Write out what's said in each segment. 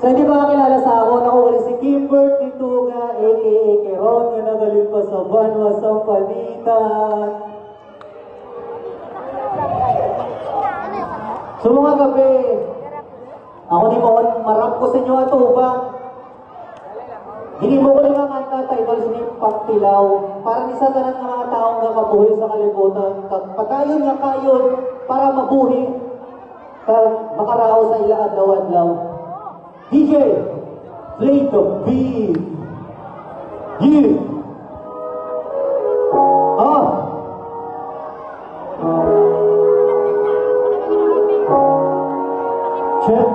So hindi ba kakilala sa ako, nakuwali si Kimbert Tituga, a.k.a. Keron, na nagalit pa sa Banwa sa Palitan. So mga gabi, ako ni Mon, marap ko sa inyo ato ba? Hindi mo ko lang ang title sa niyong pagtilaw, para ni sa tanan ng mga taong nakabuhi sa kalibutan, patayon nga kayon para mabuhi, makarao sa ila adlaw-adlaw. DJ, play the beat. Yeah. Check.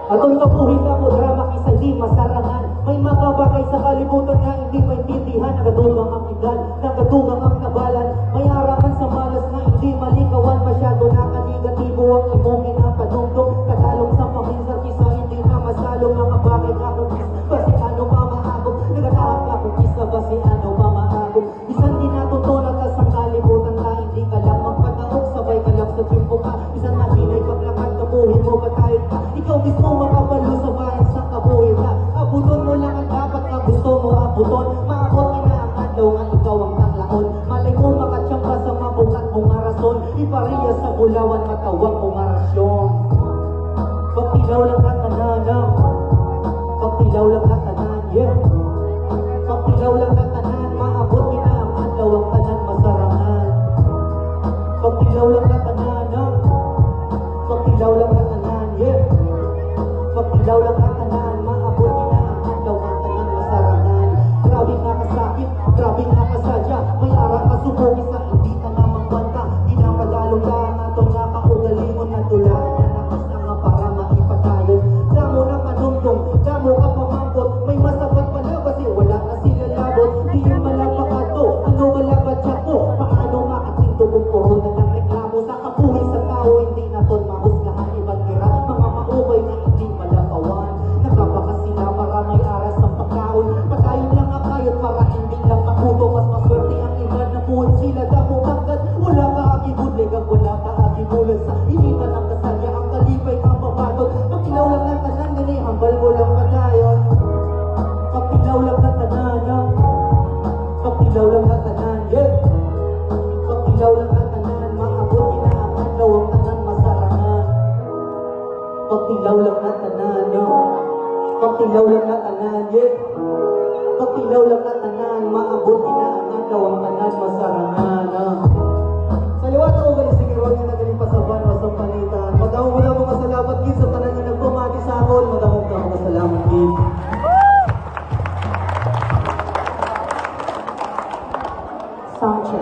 Atong kapuhin na mo drama kisa di masarangan. May mga bagay sa kalibutan na hindi maintindihan. Nagadugang ang igan, nagadugang ang nabalan. May harapan sa malas na hindi malikawan. Masyado nakadegatibo ang imong ginapanungdong. Katalong sa paminsan kisa hindi na masalong. Mga bagay na kukis, basi ano pa maagong. Nagatahan ka kukis na basi ano pa maagong. Isang di natutunan ka sa kalibutan na hindi ka lang magpataog. Sabay ka lang sa trimpo ka. Isang nahinay paglakad, kabuhin mo batayin ka. Ikaw mismo makabalo sa bahay sa kabuhin ka. Abuton mo lang ang dapat na gusto mo abuton. Maabot inaangad daw nga ikaw ang taklaon. Malay mo makatsyamba sa mabukat mong rason. Ipariya sa bulawan matawag mong rasyon. Pagtilaw lang at tanan, pagtilaw lang at tanan, yeah. Pagtilaw lang at tanan, maabot inaangad daw ang tanan masarangan. Pagtilaw lang at tanan, pagtilaw lang at tanan, yeah. Pagtilaw lang at tanan, maabot inaangad daw ang tanan masarangan. Grabe nga kasakit, grabe nga kasadya. May arang kasubong sa hindi ka nga magbanta. Ginapadalong lang ato nga kaugalingon na tulang na nakas na nga para maipatayon. Damo na kanungtong, damo ka pamangkot. May masapat pala kasi wala na sila labot. Di yung malapakato, ano malabat siya ko. Paano makatinto kung puro na ng reklamo. Sa kabuhay sa tao, hindi na ton mahusgahan. Ibang tira, mga maubay na hindi malapawan. Nakapaka sila para may aras ng pagkaon. Patayin lang ang kayot para hindi lang makuto. Mas maswerte ang iba na buhay sila damo hanggat. Wala ka akibudlig ang wala ka akibulan. Sa initan ang kasalya ang kalipay ang babatot. Pagkilaw lang ang tanan, gani hambal mo lang patayon. Pagkilaw lang ang tanan, pagkilaw lang ang tanan, yeah. Pagkilaw lang ang tanan, maabot inaangad daw ang tanan masarangan. Pagtilaw lang na tanan, pagtilaw lang na tanan, yeah. Pagtilaw lang na tanan, maabot inaangad daw ang tanan masarangan. Sa liwat ako galing si Kiron nga nagaling pa sa Banwa sa Palitan. Madamong mo na mga salamat gid sa tanan nga nagpamati sa akon. Madamong ka mga salamat gid.